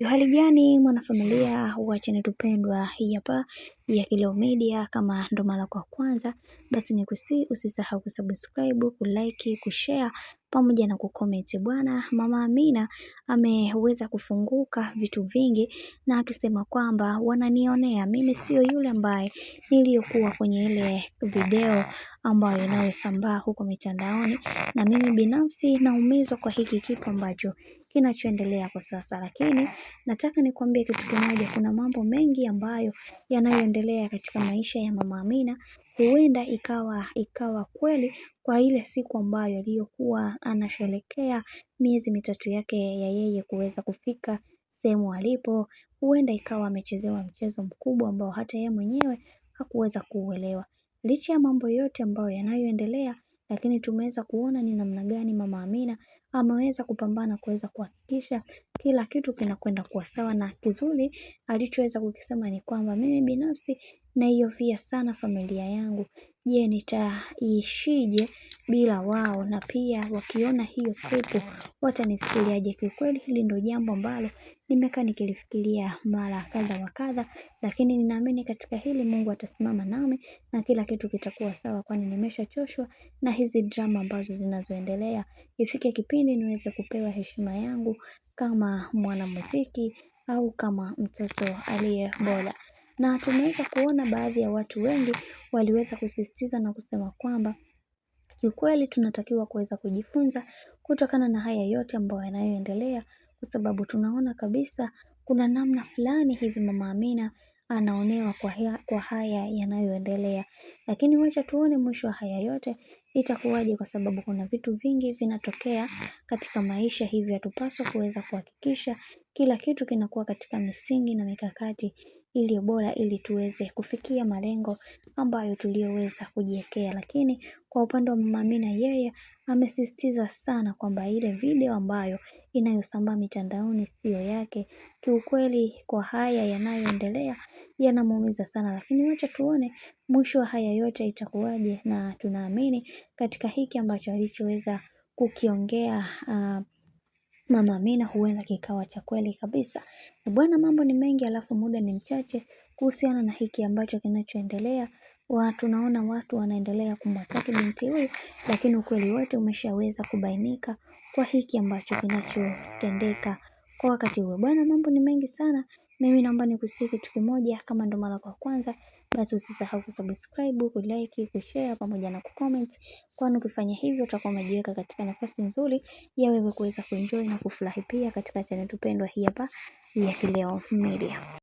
Hali gani mwanafamilia wa channel tupendwa hii hapa ya Kileo Media. Kama ndo mara kwa kwanza, basi usisahau kusubscribe, kulike, kushare pamoja na kucomment. Bwana Mama Amina ameweza kufunguka vitu vingi na akisema kwamba wananionea mimi, sio yule ambaye niliyokuwa kwenye ile video ambayo inayosambaa huko mitandaoni, na mimi binafsi naumizwa kwa hiki kitu ambacho kinachoendelea kwa sasa. Lakini nataka nikwambie kitu kimoja, kuna mambo mengi ambayo yanayoendelea katika maisha ya Mama Amina. Huenda ikawa kweli kwa ile siku ambayo aliyokuwa anasherehekea miezi 3 yake ya yeye kuweza kufika sehemu alipo. Huenda ikawa amechezewa mchezo mkubwa ambao hata yeye mwenyewe hakuweza kuuelewa. Licha ya mambo yote ambayo yanayoendelea, lakini tumeweza kuona ni namna gani Mama Amina ameweza kupambana kuweza kuhakikisha kila kitu kinakwenda kuwa sawa. Na kizuri alichoweza kukisema ni kwamba mimi binafsi naihofia sana familia yangu. Je, nitaishije bila wao, na pia wakiona hiyo klipu watanifikiriaje? Kiukweli hili ndio jambo ambalo nimekaa nikilifikiria mara kadha wa kadha, lakini ninaamini katika hili Mungu atasimama nami na kila kitu kitakuwa sawa, kwani nimeshachoshwa na hizi drama ambazo zinazoendelea. Ifike kipindi niweze kupewa heshima yangu kama mwanamuziki au kama mtoto aliye bora. Na tumeweza kuona baadhi ya watu wengi waliweza kusisitiza na kusema kwamba kiukweli tunatakiwa kuweza kujifunza kutokana na haya yote ambayo yanayoendelea, kwa sababu tunaona kabisa kuna namna fulani hivi Mama Amina anaonewa kwa haya yanayoendelea. Lakini wacha tuone mwisho wa haya yote itakuwaje, kwa sababu kuna vitu vingi vinatokea katika maisha, hivi hatupaswa kuweza kuhakikisha kila kitu kinakuwa katika misingi na mikakati iliyo bora, ili tuweze kufikia malengo ambayo tuliyoweza kujiwekea. Lakini kwa upande wa Mama Amina, yeye amesisitiza sana kwamba ile video ambayo inayosambaa mitandaoni sio yake. Kiukweli kwa haya yanayoendelea yanamuumiza sana, lakini wacha tuone mwisho wa haya yote itakuwaje, na tunaamini katika hiki ambacho alichoweza kukiongea Mama Amina huenda kikawa cha kweli kabisa. Bwana, mambo ni mengi alafu muda ni mchache kuhusiana na hiki ambacho kinachoendelea. Tunaona watu wanaendelea kumwataki binti huyu, lakini ukweli wote umeshaweza kubainika kwa hiki ambacho kinachotendeka kwa wakati huo. Bwana, mambo ni mengi sana. Mimi naomba nikusihi kitu kimoja, kama ndo mara kwa kwanza, basi usisahau kusubscribe, kulike, kushare pamoja na kucomment, kwani ukifanya hivyo utakuwa umejiweka katika nafasi nzuri ya wewe kuweza kuenjoy na kufurahi pia katika channel tupendwa hii hapa ya Kileo Media.